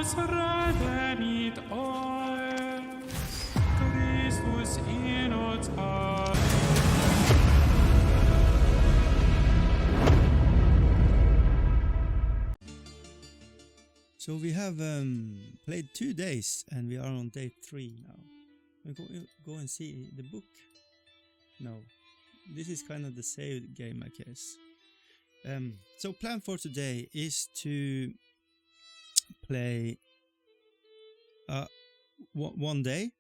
Christus redemit oes, Christus in uns hat. So we have played 2 days and we are on day 3 now. We go and see the book. No, this is kind of the save game, I guess. So plan for today is to play 1 day,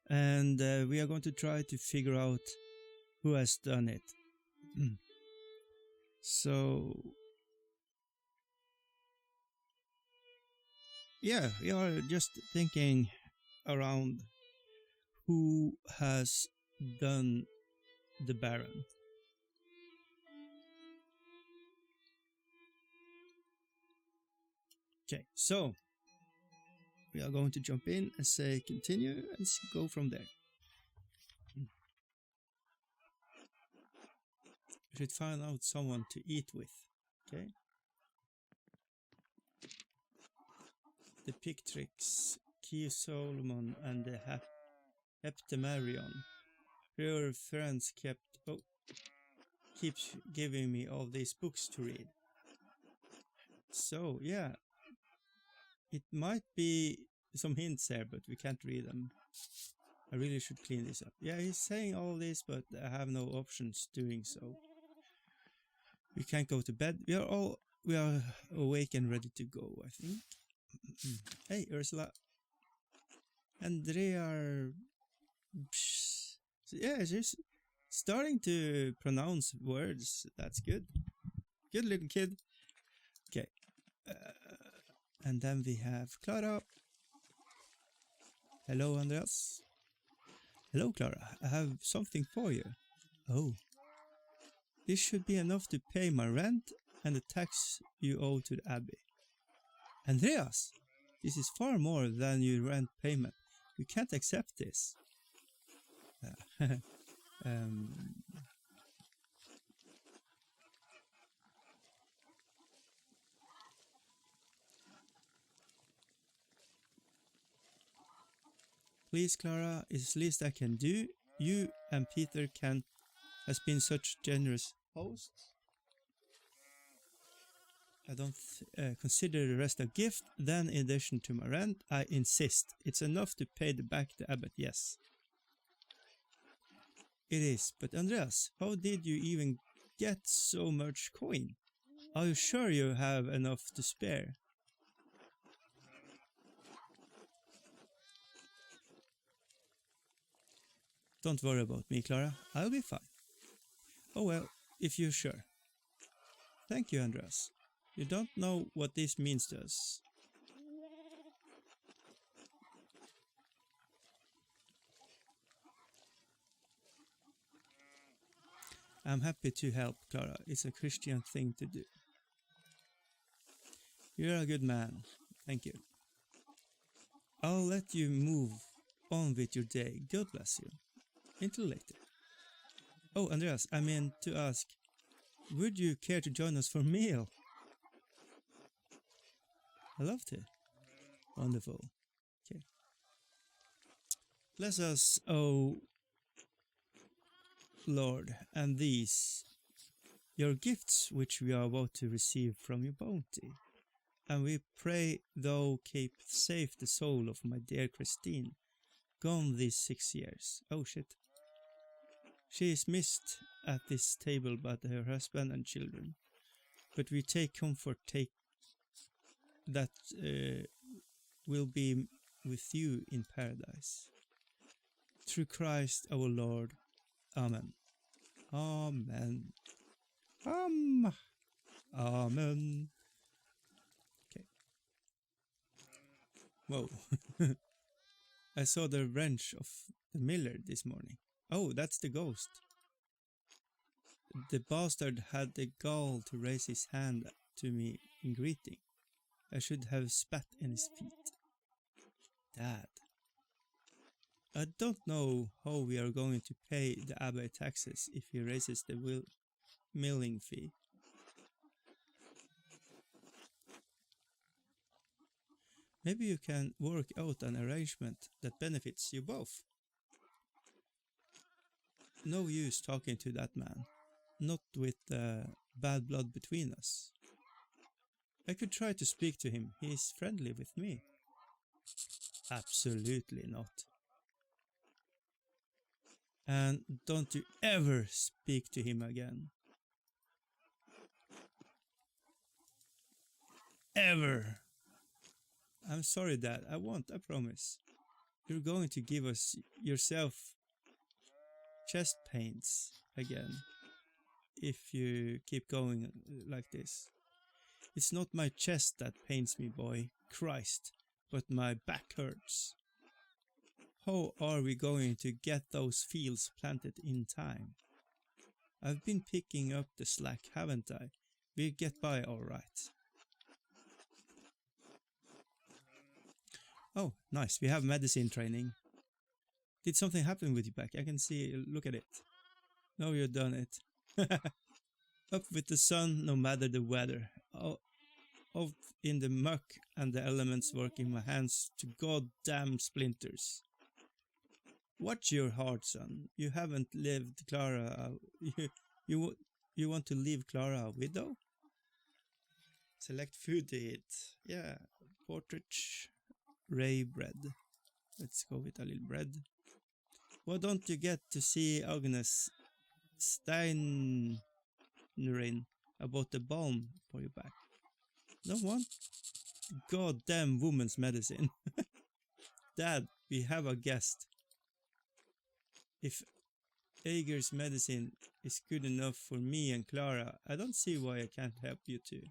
and we are going to try to figure out who has done it. So yeah, we are just thinking around who has done the Baron. Okay, so we are going to jump in and say continue and go from there. We should find out someone to eat with. Okay. The Pictrix, Key Solomon, and the Heptamarion. Your friends keeps giving me all these books to read. So yeah, it might be some hints there, but we can't read them. I really should clean this up. Yeah, he's saying all this, but I have no options doing so. We can't go to bed. We are awake and ready to go, I think. Hey, Ursula. And they are... Yeah, she's starting to pronounce words. That's good. Good little kid. Okay. And then we have Clara. Hello, Andreas. Hello, Clara. I have something for you. Oh. This should be enough to pay my rent and the tax you owe to the Abbey. Andreas, this is far more than your rent payment. You can't accept this. Please, Clara, it's the least I can do. You and Peter has been such generous hosts. I don't consider the rest a gift. Then, in addition to my rent, I insist. It's enough to pay back the abbot, yes. It is, but Andreas, how did you even get so much coin? Are you sure you have enough to spare? Don't worry about me, Clara. I'll be fine. Oh well, if you're sure. Thank you, Andreas. You don't know what this means to us. I'm happy to help, Clara. It's a Christian thing to do. You're a good man. Thank you. I'll let you move on with your day. God bless you. Until later. Oh, Andreas, I meant to ask, would you care to join us for a meal? I love to. Wonderful. Okay. Bless us, O Lord, and these, your gifts which we are about to receive from your bounty. And we pray thou keep safe the soul of my dear Christine, gone these 6 years. Oh shit. She is missed at this table by her husband and children, but we take comfort that will be with you in paradise. Through Christ our Lord. Amen. Amen. Amen. Okay. Whoa. I saw the wrench of the miller this morning. Oh, that's the ghost. The bastard had the gall to raise his hand to me in greeting. I should have spat in his feet. Dad. I don't know how we are going to pay the abbey taxes if he raises the milling fee. Maybe you can work out an arrangement that benefits you both. No use talking to that man. Not with bad blood between us. I could try to speak to him. He is friendly with me. Absolutely not. And don't you ever speak to him again. Ever. I'm sorry, Dad. I won't, I promise. You're going to give us yourself chest pains again if you keep going like this. It's not my chest that pains me, boy. Christ. But my back hurts. How are we going to get those fields planted in time? I've been picking up the slack, haven't I? We'll get by all right. Oh, nice. We have medicine training. Did something happen with your back? I can see. Look at it. No, you've done it. Up with the sun, no matter the weather. Out in the muck and the elements working my hands to goddamn splinters. Watch your heart, son. You haven't lived Clara. You want to leave Clara a widow? Select food to eat. Yeah, porridge, ray bread. Let's go with a little bread. Why don't you get to see Agnes Steinrin about the balm for your back? No one? Goddamn woman's medicine. Dad, we have a guest. If Ager's medicine is good enough for me and Clara, I don't see why I can't help you too.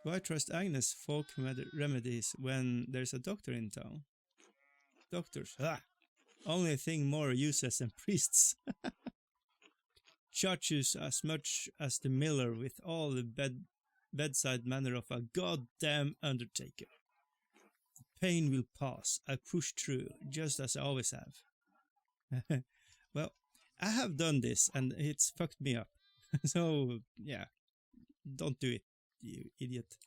Why trust Agnes' folk remedies when there's a doctor in town? Doctors, only thing more useless than priests. Judges as much as the miller with all the bedside manner of a goddamn undertaker. The pain will pass. I push through, just as I always have. Well, I have done this and it's fucked me up. So, yeah, don't do it, you idiot.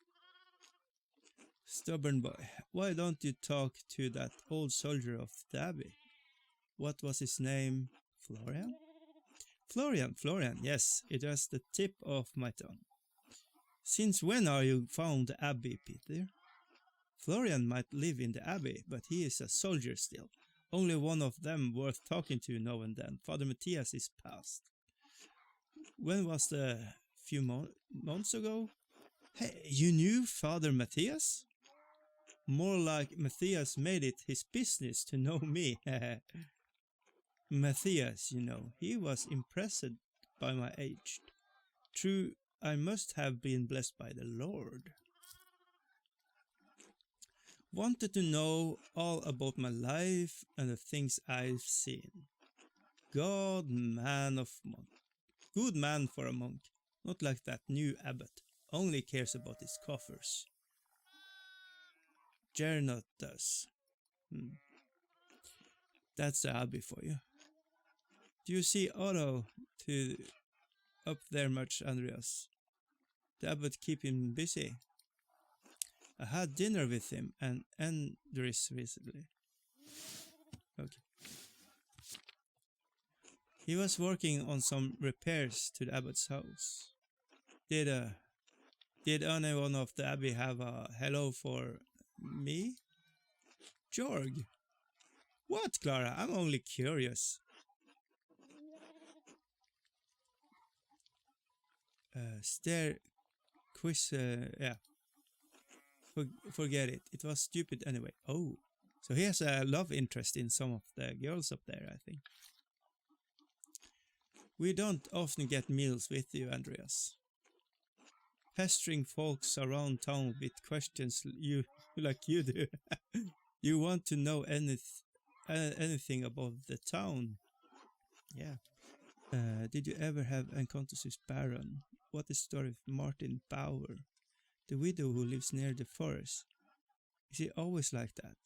Stubborn boy, why don't you talk to that old soldier of the abbey? What was his name? Florian? Florian, yes, it was the tip of my tongue. Since when are you found the abbey, Peter? Florian might live in the abbey, but he is a soldier still. Only one of them worth talking to now and then. Father Matthias is past. When was the few months ago? Hey, you knew Father Matthias? More like Matthias made it his business to know me. Matthias, you know, he was impressed by my age. True, I must have been blessed by the Lord. Wanted to know all about my life and the things I've seen. Good man for a monk. Not like that new abbot. Only cares about his coffers. Gernot does. That's the abbey for you. Do you see Otto up there much, Andreas? The abbot keep him busy. I had dinner with him and Andreas recently. Okay. He was working on some repairs to the abbot's house. Did anyone of the abbey have a hello for me? Jorg? What, Clara? I'm only curious. Yeah. Forget it. It was stupid anyway. Oh, so he has a love interest in some of the girls up there, I think. We don't often get meals with you, Andreas. Pestering folks around town with questions like you do. You want to know anything about the town? Yeah. Did you ever have encounters with Baron? What is the story of Martin Bauer, the widow who lives near the forest? Is he always like that?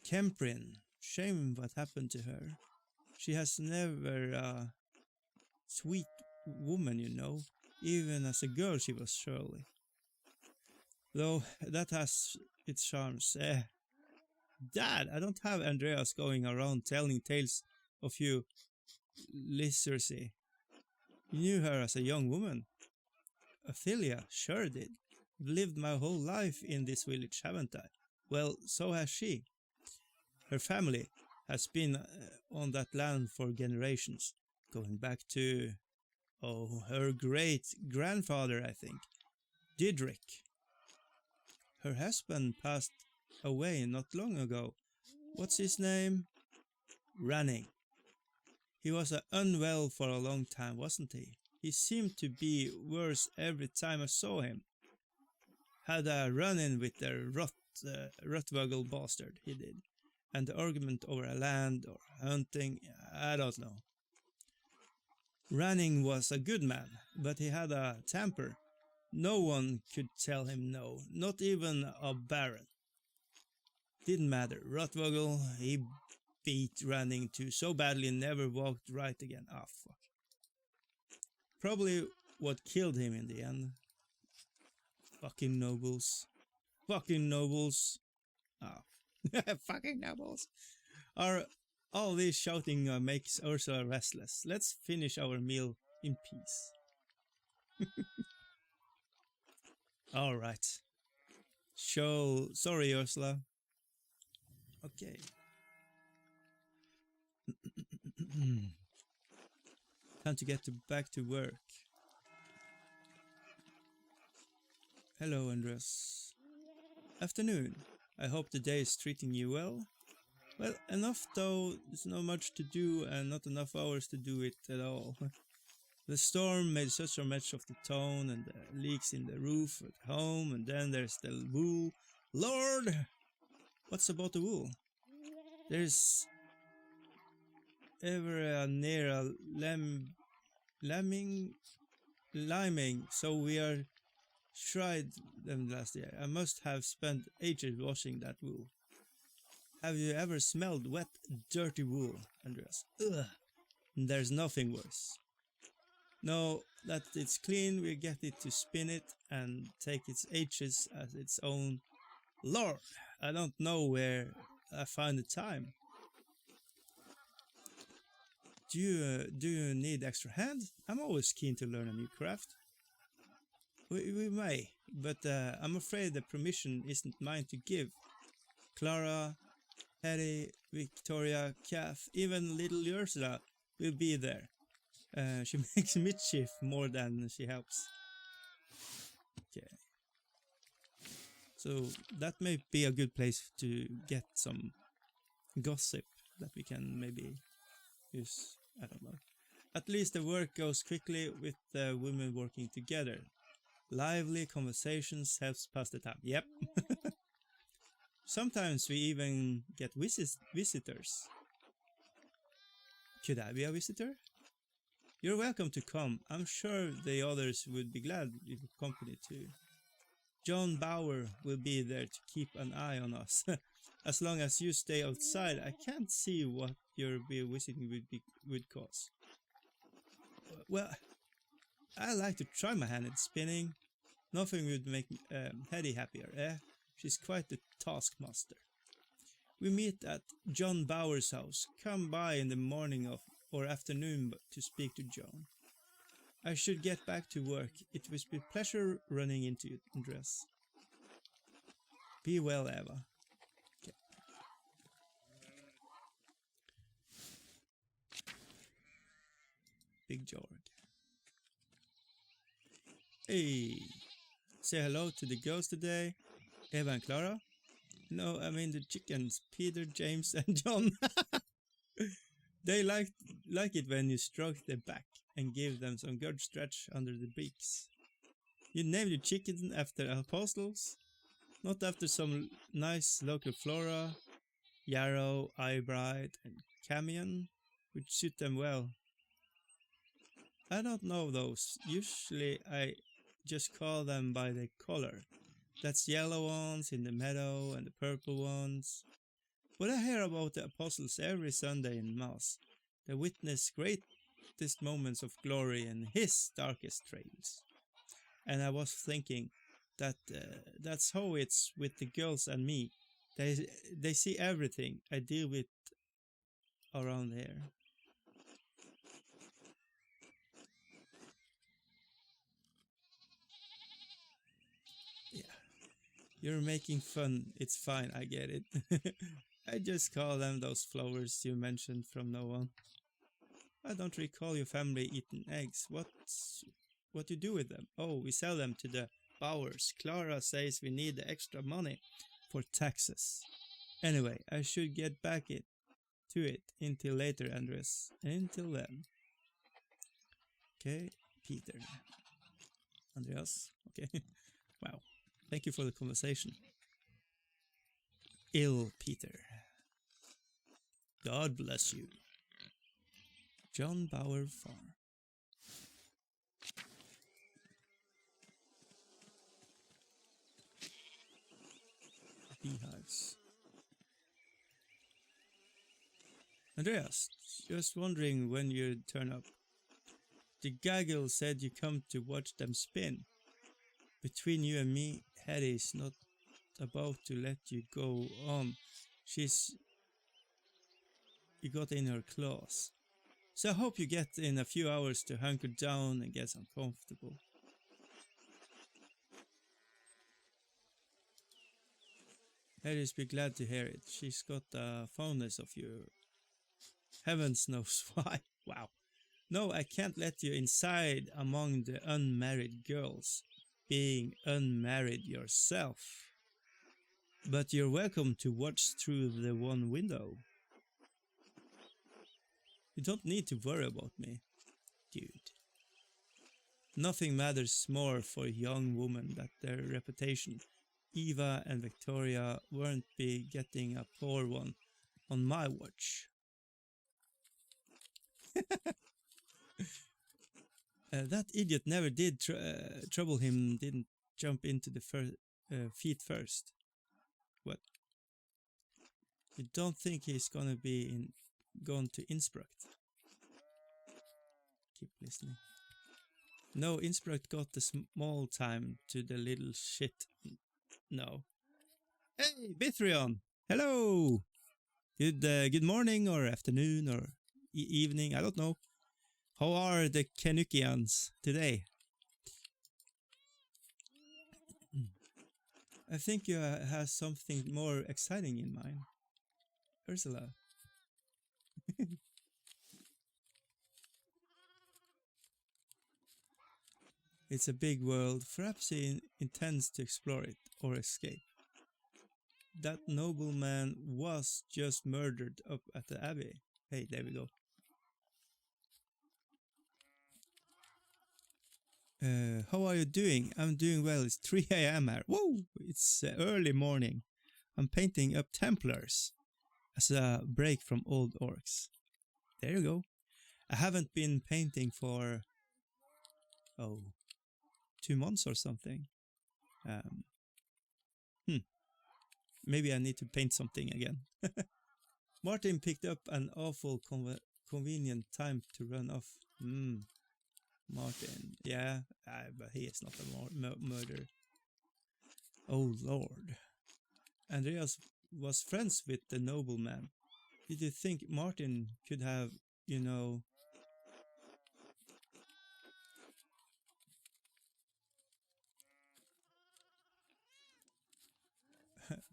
Kemprin. Shame what happened to her. She has never a sweet woman, you know. Even as a girl she was surely. Though that has its charms. Dad, I don't have Andreas going around telling tales of you, Lysercy. You knew her as a young woman. Ophelia sure did. I've lived my whole life in this village, haven't I? Well, so has she. Her family has been on that land for generations, going back to, her great-grandfather, I think, Didrik. Her husband passed away not long ago. What's his name? Ranning. He was unwell for a long time, wasn't he? He seemed to be worse every time I saw him. Had a run-in with the Rottwaggle bastard, he did. And the argument over a land or hunting, I don't know. Ranning was a good man, but he had a temper. No one could tell him no, not even a baron. Didn't matter. Rottwaggle, he beat Ranning to so badly and never walked right again. Ah, fuck. Probably what killed him in the end. Fucking nobles. Fucking nobles. Ah. Fucking nobles. All this shouting makes Ursula restless. Let's finish our meal in peace. Alright. Sorry, Ursula. Okay. Time to get back to work. Hello, Andreas. Afternoon. I hope the day is treating you well. Well, enough though. There's not much to do and not enough hours to do it at all. The storm made such a mess of the town and the leaks in the roof at home, and then there's the wool. Lord! What's about the wool? There's ever near a liming, so we are tried them last year. I must have spent ages washing that wool. Have you ever smelled wet, dirty wool, Andreas? Ugh. There's nothing worse. Now that it's clean, we get it to spin it and take its ages as its own. Lord, I don't know where I find the time. Do you need extra hand? I'm always keen to learn a new craft. We may, but I'm afraid the permission isn't mine to give. Clara, Harry, Victoria, Kath, even little Ursula will be there. She makes mischief more than she helps. Okay. So that may be a good place to get some gossip that we can maybe use. I don't know. At least the work goes quickly with the women working together. Lively conversations helps pass the time. Yep. Sometimes we even get visitors. Could I be a visitor? You're welcome to come. I'm sure the others would be glad if you company too. John Bauer will be there to keep an eye on us. As long as you stay outside, I can't see what your visiting would cause. Well, I like to try my hand at spinning. Nothing would make Hetty happier, eh? She's quite the taskmaster. We meet at John Bauer's house. Come by in the morning or afternoon to speak to John. I should get back to work. It was a pleasure running into you, Andreas. Be well, Eva. Okay. Big George. Hey, say hello to the girls today. Eva and Clara. No, I mean the chickens. Peter, James, and John. They like it when you stroke their back and give them some good stretch under the beaks. You named your chickens after apostles, not after some nice local flora, yarrow, eyebright, and camion, which suit them well. I don't know those. Usually I just call them by their color. That's yellow ones in the meadow and the purple ones. But I hear about the apostles every Sunday in Mass. They witness greatest moments of glory in his darkest trails. And I was thinking that that's how it's with the girls and me. They see everything I deal with around here. Yeah, you're making fun. It's fine, I get it. I just call them those flowers you mentioned from now on. I don't recall your family eating eggs. What you do with them? Oh, we sell them to the Bowers. Clara says we need the extra money for taxes. Anyway, I should get back to it until later, Andreas. Until then. Okay, Peter. Andreas. Okay. Wow. Thank you for the conversation. Ill Peter. God bless you. John Bower Farm. Beehives. Andreas, just wondering when you'd turn up. The gaggle said you come to watch them spin. Between you and me, Hetty's not about to let you go on. You got in her claws. So I hope you get in a few hours to hunker down and get some comfortable. Hetty's be glad to hear it. She's got a fondness of you. Heavens knows why. Wow. No, I can't let you inside among the unmarried girls, being unmarried yourself. But you're welcome to watch through the one window. You don't need to worry about me, dude. Nothing matters more for a young woman than their reputation. Eva and Victoria won't be getting a poor one on my watch. That idiot never did trouble him, didn't jump into the feet first. What? You don't think he's gonna be gone to Innsbruck? Keep listening. No, Innsbruck got the small time to the little shit. No. Hey, Bithrion! Hello! Good morning or afternoon or evening, I don't know. How are the Canuckians today? I think you have something more exciting in mind. Ursula. It's a big world. Perhaps he intends to explore it or escape. That nobleman was just murdered up at the Abbey. Hey, there we go. How are you doing? I'm doing well. It's 3 a.m. here. Whoa! It's early morning. I'm painting up Templars as a break from old orcs. There you go. I haven't been painting for 2 months or something. Maybe I need to paint something again. Martin picked up an awful convenient time to run off. Martin, yeah, but he is not a murderer. Oh Lord. Andreas was friends with the nobleman. Did you think Martin could have,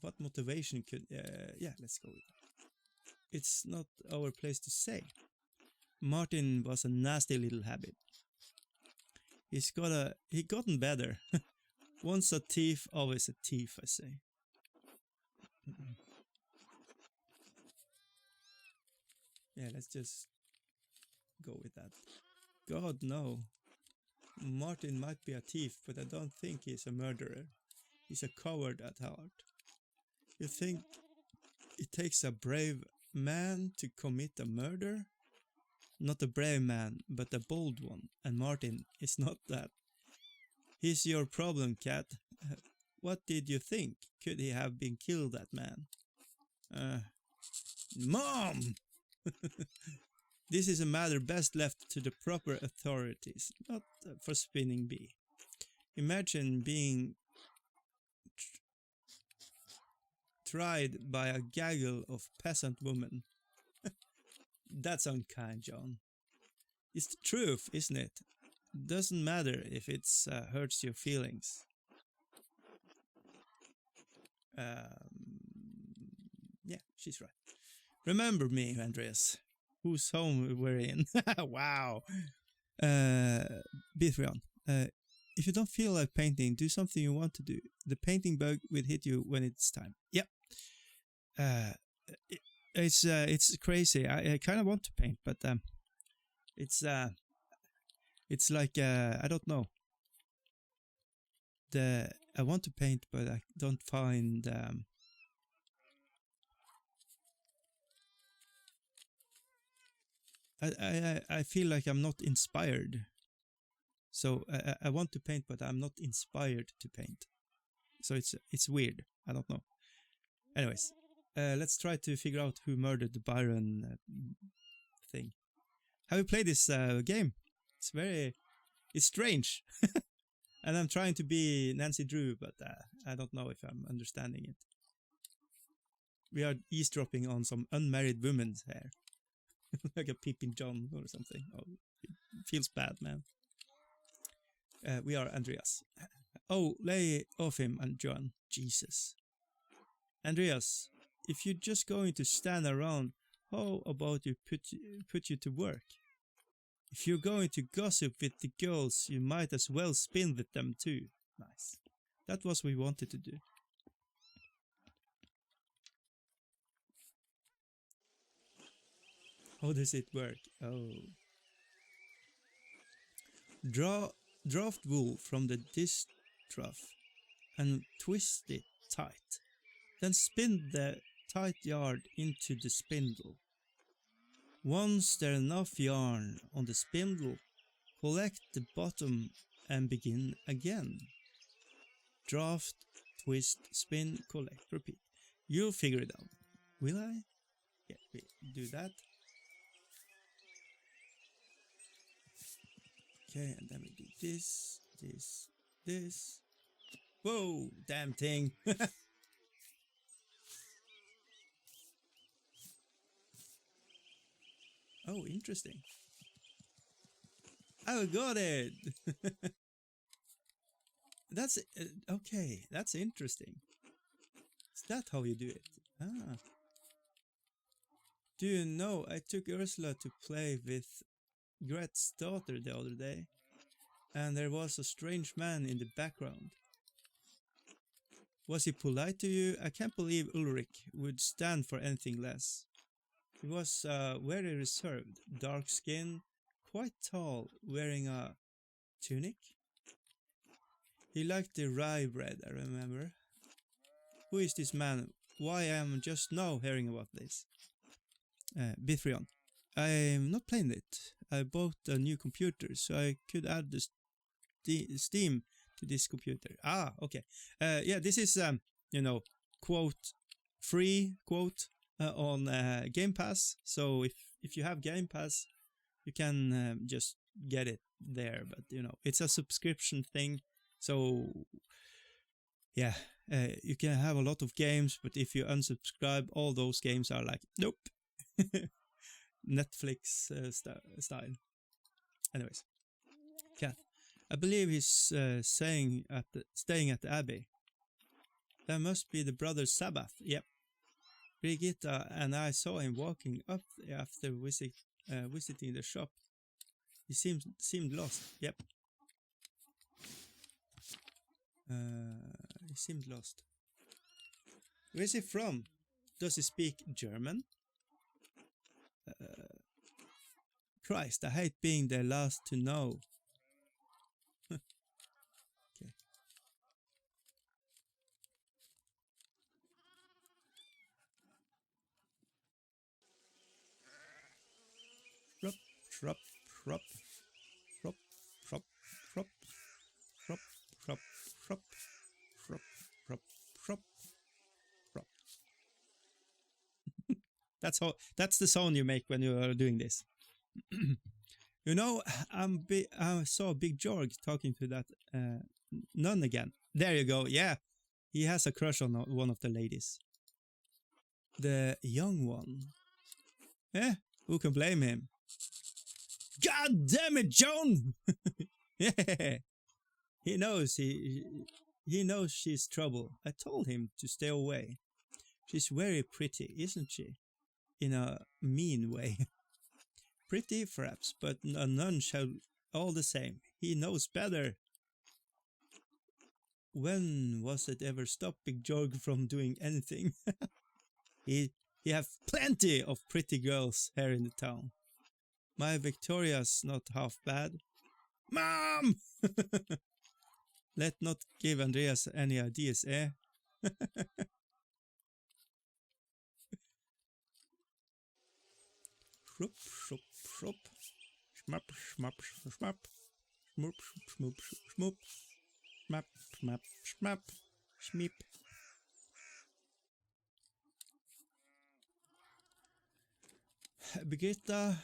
what motivation could... yeah, let's go with that. It's not our place to say. Martin was a nasty little habit. He gotten better. Once a thief, always a thief, I say. Yeah, let's just go with that. God, no. Martin might be a thief, but I don't think he's a murderer. He's a coward at heart. You think it takes a brave man to commit a murder? Not a brave man, but a bold one, and Martin is not that. He's your problem, cat. What did you think? Could he have been killed, that man? Mom! This is a matter best left to the proper authorities, not for spinning bee. Imagine being tried by a gaggle of peasant women. That's unkind, John. It's the truth, isn't it? Doesn't matter if it hurts your feelings. Yeah, she's right. Remember me, Andreas. Whose home we're in. Wow. Bithrion, if you don't feel like painting, do something you want to do. The painting bug will hit you when it's time. Yep. It's crazy. I kind of want to paint, but it's like I don't know. I want to paint, but I don't find I feel like I'm not inspired. So I want to paint, but I'm not inspired to paint. So it's weird. I don't know. Anyways, let's try to figure out who murdered the Byron thing. Have you played this game? It's strange. And I'm trying to be Nancy Drew, but I don't know if I'm understanding it. We are eavesdropping on some unmarried women's hair. Like a peeping John or something. Oh, it feels bad, man. We are Andreas. Oh, lay off him and John. Jesus. Andreas, if you're just going to stand around, how about you put you to work? If you're going to gossip with the girls, you might as well spin with them too. Nice. That was what we wanted to do. How does it work? Oh. Draft wool from the dish trough and twist it tight. Then spin the tight yarn into the spindle. Once there's enough yarn on the spindle, collect the bottom and begin again. Draft, twist, spin, collect, repeat. You'll figure it out. Will I? Yeah, we do that. Okay, and then we do this, this, this. Whoa, damn thing. Oh, interesting. I got it. That's okay. That's interesting. Is that how you do it? Ah. Do you know I took Ursula to play with Gret's daughter the other day, and there was a strange man in the background. Was he polite to you? I can't believe Ulrich would stand for anything less. He was very reserved, dark skin, quite tall, wearing a tunic. He liked the rye bread, I remember. Who is this man? Why am I just now hearing about this? Bithrion. I'm not playing it. I bought a new computer, so I could add the Steam to this computer. Ah, okay. Yeah, this is, quote, free, quote, on Game Pass. So if you have Game Pass, you can just get it there. But, it's a subscription thing. So, yeah, you can have a lot of games, but if you unsubscribe, all those games are like, nope. Netflix style. Anyways, Cat. I believe he's staying at the Abbey. That must be the brother Sabbath. Yep. Brigitta and I saw him walking up after visiting the shop. He seemed lost. Yep. He seemed lost. Where is he from? Does he speak German? Christ, I hate being the last to know. Okay. Prop, prop, prop, prop, prop, prop, prop, prop, prop, prop, prop, prop, prop. That's the sound you make when you are doing this. You know, I saw Big Jorg talking to that nun again. There you go. Yeah, he has a crush on one of the ladies. The young one. Eh? Who can blame him? God damn it, Joan! Yeah. He knows he knows she's trouble. I told him to stay away. She's very pretty, isn't she? In a mean way. Pretty, perhaps, but a nun shall all the same. He knows better. When was it ever stopped Big Jorg from doing anything? He have plenty of pretty girls here in the town. My Victoria's not half bad. Mom! Let not give Andreas any ideas, eh? Shrup, shrup, shrup. Shmup, shmup, shmup. Shmoop, shmoop, shmoop. Shmap, shmap, shmap. Shmeep. Birgitta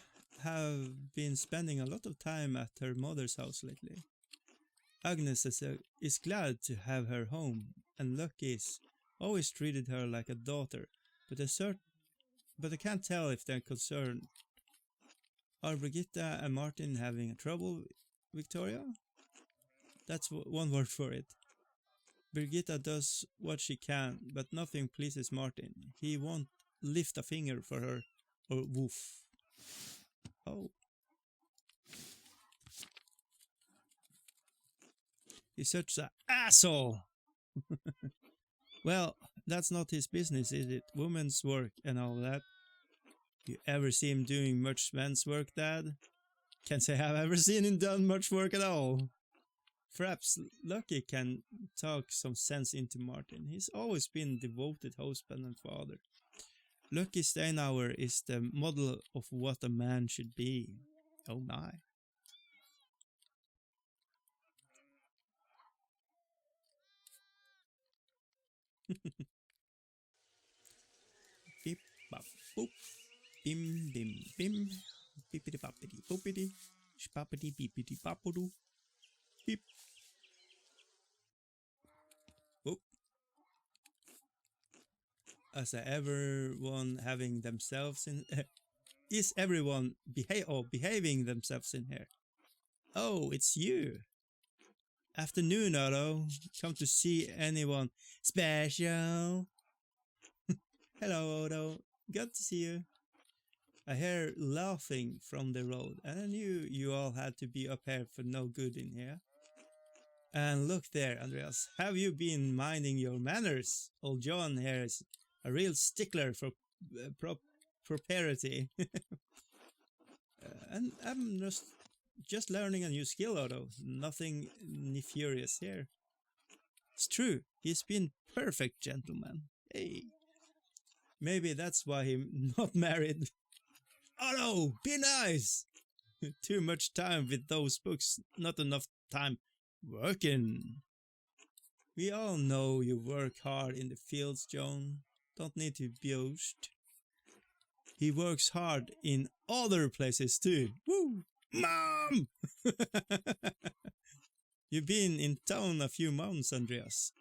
have been spending a lot of time at her mother's house lately. Agnes is glad to have her home, and Lucky's always treated her like a daughter, but I can't tell if they're concerned. Are Birgitta and Martin having trouble, Victoria? That's one word for it. Birgitta does what she can, but nothing pleases Martin. He won't lift a finger for her, or woof. Oh. He's such an asshole! Well, that's not his business, is it? Woman's work and all that. You ever see him doing much men's work, Dad? Can't say I've ever seen him done much work at all. Perhaps Lucky can talk some sense into Martin. He's always been a devoted husband and father. Lucky Steinauer is the model of what a man should be. Oh my. Beep, bop, boop. Bim, bim, bim. Beepity boppity boopity. Spappity beepity boppodoo. Beep. Boop. As everyone having themselves in... is everyone behaving themselves in here? Oh, it's you. Afternoon, Otto. Come to see anyone special? Hello, Otto. Good to see you. I hear laughing from the road, and I knew you all had to be up here for no good in here. And look there, Andreas. Have you been minding your manners? Old John here is a real stickler for propriety. And I'm just learning a new skill, Otto. Nothing nefarious here. It's true. He's been perfect gentleman. Hey. Maybe that's why he's not married. Otto, be nice! Too much time with those books, not enough time working. We all know you work hard in the fields, Joan. Don't need to boast. He works hard in other places too. Woo! Mom! You've been in town a few months, Andreas.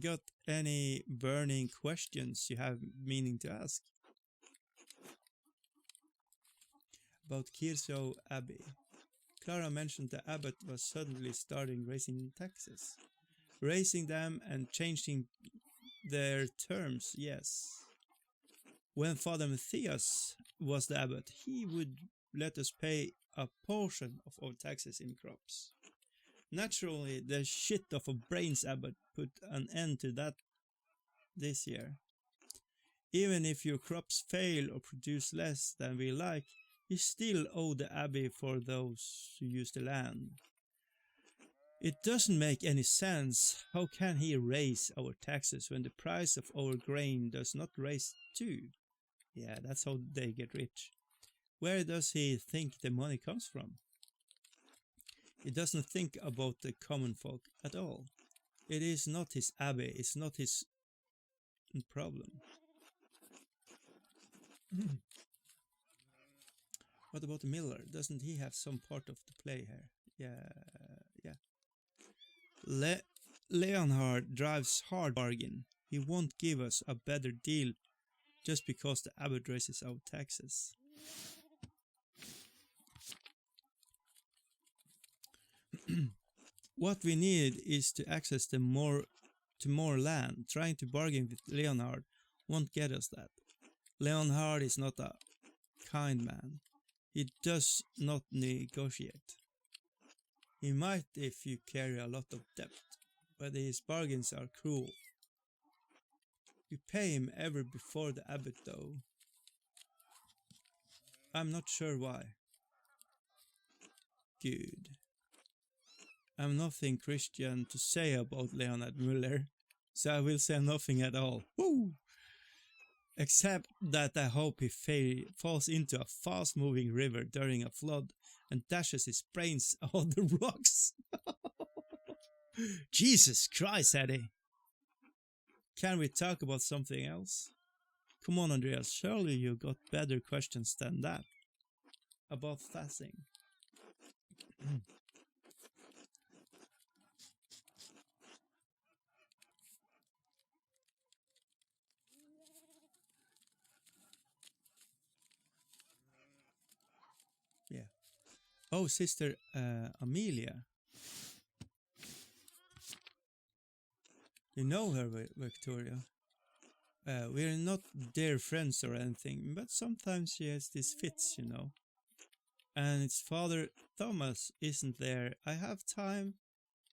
Got any burning questions you have meaning to ask? About Kirsow Abbey. Clara mentioned the abbot was suddenly starting raising taxes. Raising them and changing their terms, yes. When Father Matthias was the abbot, he would let us pay a portion of our taxes in crops. Naturally, the shit of a brains abbot put an end to that this year. Even if your crops fail or produce less than we like, you still owe the abbey for those who use the land. It doesn't make any sense. How can he raise our taxes when the price of our grain does not raise too? Yeah, that's how they get rich. Where does he think the money comes from? He doesn't think about the common folk at all. It is not his abbey, it's not his problem. What about the miller? Doesn't he have some part of the play here? Yeah. Leonhard drives hard bargain. He won't give us a better deal just because the abbot raises our taxes. What we need is to access more land. Trying to bargain with Leonhard won't get us that. Leonhard is not a kind man. He does not negotiate. He might if you carry a lot of debt, but his bargains are cruel. You pay him ever before the abbot though. I'm not sure why. Good. I've nothing Christian to say about Leonhard Muller, so I will say nothing at all. Woo! Except that I hope he falls into a fast-moving river during a flood and dashes his brains on the rocks. Jesus Christ, Eddie. Can we talk about something else? Come on, Andreas, surely you got better questions than that. About fasting. Yeah. Oh, Sister Amelia. You know her, Victoria. We're not dear friends or anything, but sometimes she has these fits, you know. And its Father Thomas isn't there. I have time.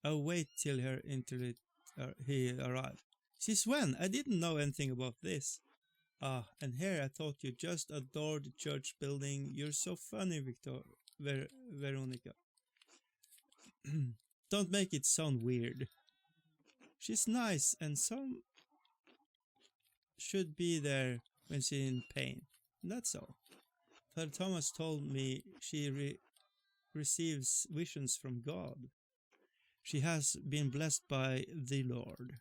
I'll wait till he arrives. Since when? I didn't know anything about this. Ah, and here I thought you just adored the church building. You're so funny, Veronica. Don't make it sound weird. She's nice, and some should be there when she's in pain. That's all. Father Thomas told me she receives visions from God. She has been blessed by the Lord.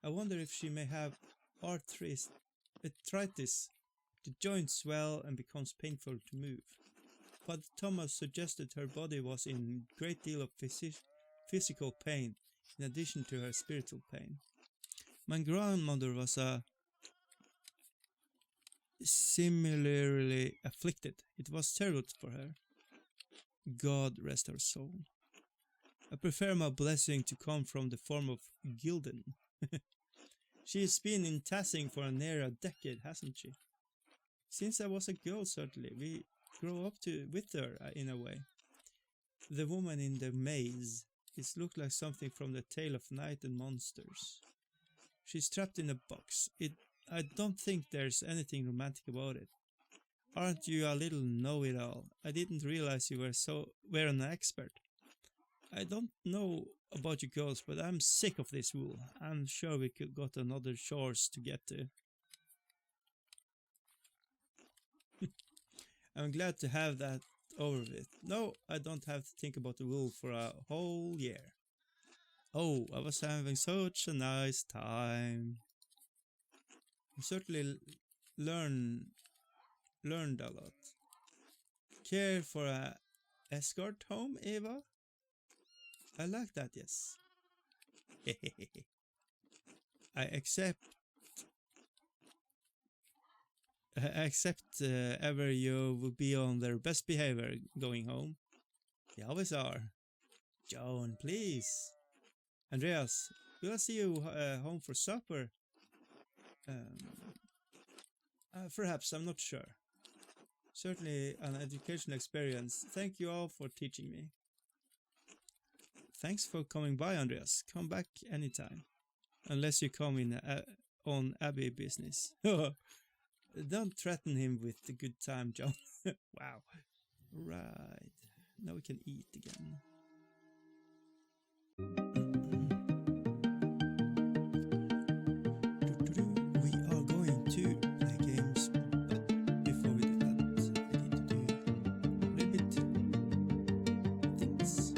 I wonder if she may have arthritis. The joints swell and becomes painful to move. Father Thomas suggested her body was in a great deal of physical pain, in addition to her spiritual pain. My grandmother was similarly afflicted. It was terrible for her. God rest her soul. I prefer my blessing to come from the form of Gilden. She's been in Tassing for near a decade, hasn't she? Since I was a girl, certainly. We grew up with her, in a way. The woman in the maze. It looked like something from the Tale of Night and Monsters. She's trapped in a box. I don't think there's anything romantic about it. Aren't you a little know-it-all? I didn't realize you were an expert. I don't know about you girls, but I'm sick of this wool. I'm sure we could got another shores to get to. I'm glad to have that over with. No, I don't have to think about the wool for a whole year. Oh, I was having such a nice time. I certainly learned a lot. Care for a escort home, Eva? I like that, yes. I accept ever you will be on their best behavior going home. They always are. Joan, please. Andreas, will I see you home for supper? Perhaps, I'm not sure. Certainly an educational experience. Thank you all for teaching me. Thanks for coming by, Andreas. Come back anytime. Unless you come in on Abbey business. Don't threaten him with the good time, John. Wow. Right. Now we can eat again. We are going to play games, but before we do that, I need to do a little bit things.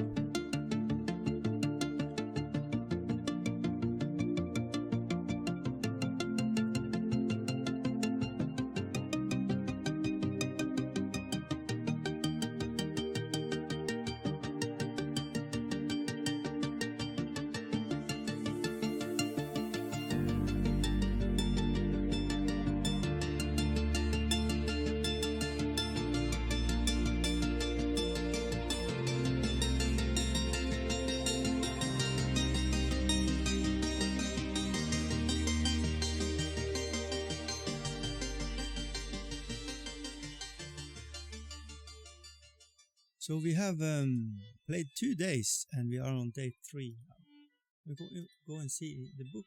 So we have played 2 days and we are on day 3 now. We go and see the book.